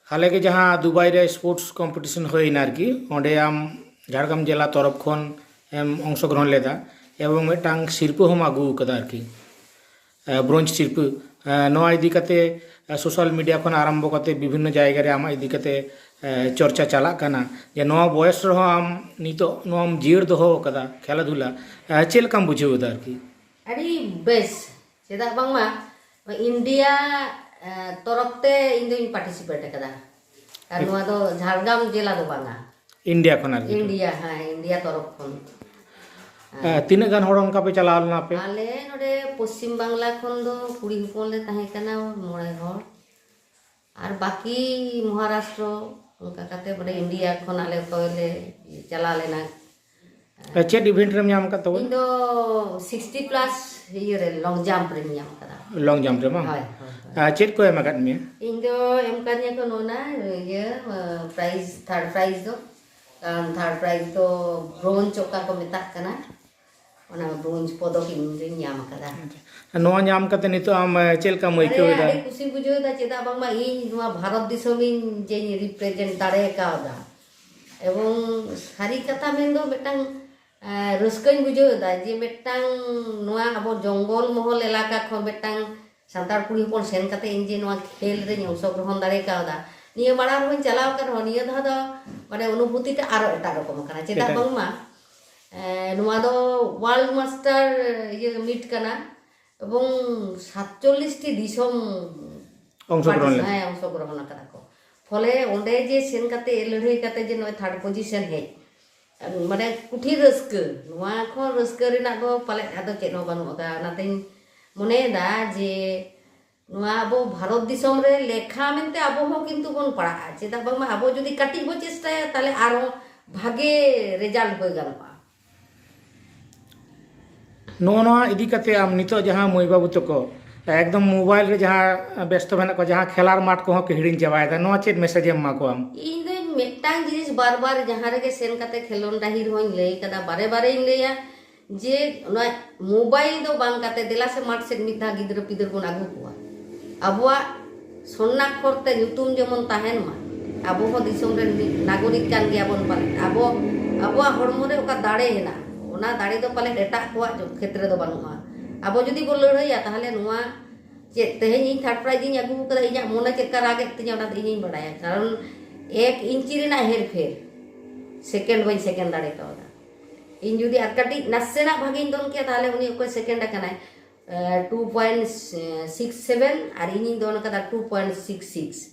हाले के जहाँ दुबई रे स्पोर्ट्स कॉम्पिटिशन होइना आरकी ओंडे आम झारग्राम जिला तरफ खन एम अंशग्रहण लेदा एवं मिदटांग सिरपो हम आगू कदा आरकी ब्रोंज सिरपो नोआ इदी कते सोशल मीडिया खन आरंभ कते विभिन्न जायगा रे आमा इदी कते चर्चा चला काना जे नोआ बयस रहो आम नितो नोआ जीर दोहो कदा खेला धुला चेल काम बुझेउ दा आरकी अड़ी बेस चेदा बांगमा इंडिया तरफ ते इन दो पार्टिसिपेट कदा और नोआ दो झारग्राम जिला दो बांगा इंडिया खन आरकी इंडिया हाँ इंडिया तरफ खन तीन गान होड़ उनका पे चला ना पे आले नोडे पश्चिम बांग्ला खन दो कुड़ी हुपन ले ताहे कना मोड़े होड़ और बाकी महाराष्ट्र उनका कते बड़े इंडिया खन आले कोले चला लेना चेड इवेंट रेम नाम का तो इन दो 60 प्लस ये लॉन्ग जंप रे नाम कदा लॉन्ग जंप रे मा हाय चेड को एम अकाद में इन दो एम करने को नोना ये प्राइज थर्ड प्राइज दो कारण थर्ड प्राइज तो ब्रोंज चौका को मिता कना ओना ब्रोंज पदक इन नाम कदा नोआ नाम कते नितो आम चेल का मइको दा अरे खुशी बुझो दा चेदा बांगमा इन नोआ भारत दिसम इन जे रिप्रेजेंट दाड़े कादा एवं सारी कथा मेन दो बेटांग रस्कन बुझो दा जे बेटांग नोआ अब जंगल महल इलाका खन बेटांग सांतार कुड़ी हपन सेन कते इन जे नोआ खेल रे अंशग्रहण दाड़े कादा निया माड़ा होन चलाव कर निया धा दा माने अनुभूति ता आरो एटा रकम कना चेदा बांगमा नोआ दो वर्ल्ड मास्टर ये मीट कना এবং 47টি দিশম অংশগ্রহণ করা কো ফলে ওন্ডে যে সেন কাতে লড়াই কাতে যে নয় থার্ড পজিশন হে মানে কুঠি রস্ক নোয়া খন রস্ক রেনা গো পালে আদো চেনো বানু কা নাতে মনে দা যে নোয়া আবো ভারত দিশম রে লেখা মেনতে আবো হো কিন্তু বন পড়া আছে তা বাংমা আবো যদি কাটি বো চেষ্টা তাহলে আরো ভাগে রেজাল্ট হই গালবা नोआ इदी कते आम नितो जहाँ मई बाबू तको एकदम मोबाइल रे जहाँ व्यस्त बना को जहाँ खेलार माठ को के हिडिन चबाय दा नोआ चेत मैसेज एम मा को आम इन दो मेटांग जिनिस बार बार जहाँ रे सेन कते खेलोन डाहिर होइन लई कदा बारे बारे इन लेया जे मोबाइल दो बांग कते दिला से माठ से मिधा गिद्र पिद्र बन आगु कोआ अबवा सोना करते ᱧᱩᱛᱩᱢ जेमन ताहेन मा अबो हो दिसम रे नागरिक कान गया बन पाले अबो अबवा हड़मो रे ओका दाड़े हेना ओना दाड़ी दो पाले डेटा को क्षेत्र दो बानुआ अब जदि बो लड़ाइया ताहले नुआ चे तेहें इन थर्ड प्राइज इन आगू कदा इया मोना चेका रागे तिया ओना इन बड़ाया कारण 1 इंची रेना हेर फेर सेकेंड बाय सेकेंड दाड़े कावदा इन जुदी आरकाटी नसेना भागिन दोन के ताहले उनी ओको सेकेंड कनाय 2.67 और इन दोन कदा 2.66